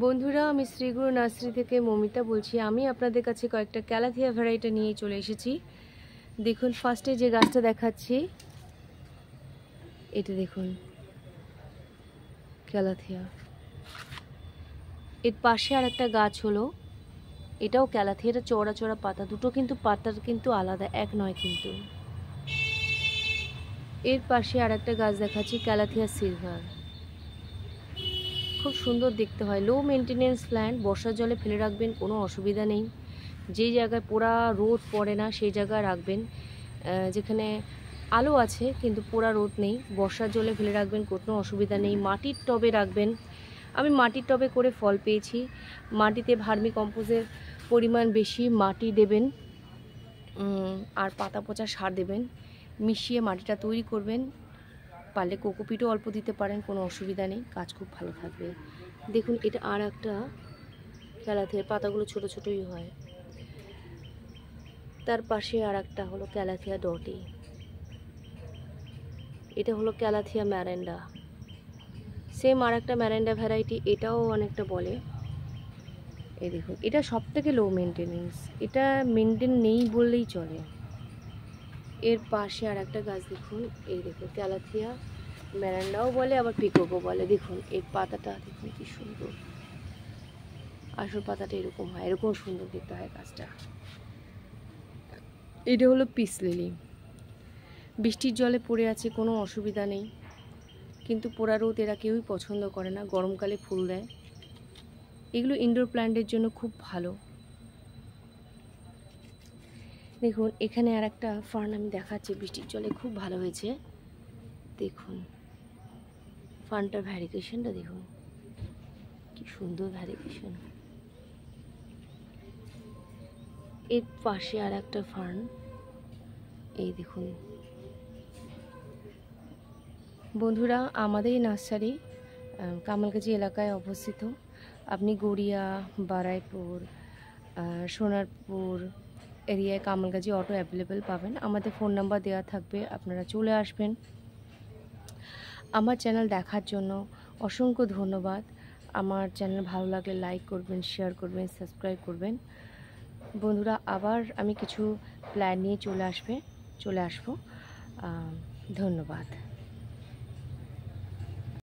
বন্ধুরা, আমি শ্রীগুরু নার্সারি থেকে মমিতা বলছি। আমি আপনাদের কাছে কয়েকটা ক্যালাথিয়া ভ্যারাইটি নিয়ে চলে এসেছি। দেখুন, ফার্স্টে যে গাছটা দেখাচ্ছি, এটা দেখুন ক্যালাথিয়া। এর পাশে আর একটা গাছ হলো, এটাও ক্যালাথিয়া। এটা চওড়া চওড়া পাতা, দুটো কিন্তু পাতার কিন্তু আলাদা, এক নয় কিন্তু। এর পাশে আর একটা গাছ দেখাচ্ছি, ক্যালাথিয়া সিলভার। খুব সুন্দর দেখতে হয়। লো মেনটেনেন্স প্ল্যান্ট, বর্ষার জলে ফেলে রাখবেন, কোনো অসুবিধা নেই। যেই জায়গায় পোড়া রোদ পড়ে না সেই জায়গায় রাখবেন। যেখানে আলো আছে কিন্তু পোড়া রোদ নেই, বর্ষার জলে ফেলে রাখবেন, কোনো অসুবিধা নেই। মাটির টবে রাখবেন। আমি মাটির টবে করে ফল পেয়েছি। মাটিতে ভার্মি কম্পোজের পরিমাণ বেশি, মাটি দেবেন আর পাতা পচা সার দেবেন, মিশিয়ে মাটিটা তৈরি করবেন। পারলে কোকোপিটও অল্প দিতে পারেন, কোনো অসুবিধা নেই, গাছ খুব ভালো থাকবে। দেখুন, এটা আর একটা ক্যালাথিয়ার, পাতাগুলো ছোট ছোটই হয়। তার পাশে আর একটা হলো ক্যালাথিয়া ডটি। এটা হলো ক্যালাথিয়া ম্যারেন্ডা। সেম আর একটা ম্যারেন্ডা ভ্যারাইটি, এটাও অনেকটা বলে। এই দেখুন, এটা সব থেকে লো মেনটেনেন্স, এটা মেনটেন নেই বললেই চলে। এর পাশে আর একটা গাছ দেখুন, এই দেখুন ক্যালাথিয়া ম্যারেন্ডাও বলে, আবার পিকোকও বলে। দেখুন এর পাতাটা দেখুন কি সুন্দর, আসল পাতাটা এরকম হয়, এরকম সুন্দর দেখতে হয় গাছটা। এটা হলো পিস লিলি। বৃষ্টির জলে পড়ে আছে, কোনো অসুবিধা নেই, কিন্তু পোড়া রোদ এরা কেউই পছন্দ করে না, গরমকালে ফুল দেয়। এগুলো ইনডোর প্ল্যান্টের জন্য খুব ভালো। দেখুন, এখানে আর একটা ফার্ন আমি দেখাচ্ছি, বৃষ্টির জলে খুব ভালো হয়েছে। দেখুন ফার্নটার ভ্যারিগেশনটা দেখুন, কি সুন্দর ভ্যারিগেশন। এর পাশে আর একটা ফার্ন, এই দেখুন। বন্ধুরা, আমাদের এই নার্সারি কামালগাছি এলাকায় অবস্থিত। আপনি গড়িয়া, বারাইপুর, সোনারপুর এরিয়ায় কামালগাছি অটো অ্যাভেলেবেল পাবেন। আমাদের ফোন নাম্বার দেওয়া থাকবে, আপনারা চলে আসবেন। আমার চ্যানেল দেখার জন্য অসংখ্য ধন্যবাদ। আমার চ্যানেল ভালো লাগলে লাইক করবেন, শেয়ার করবেন, সাবস্ক্রাইব করবেন। বন্ধুরা, আবার আমি কিছু প্ল্যান নিয়ে চলে আসবো। ধন্যবাদ।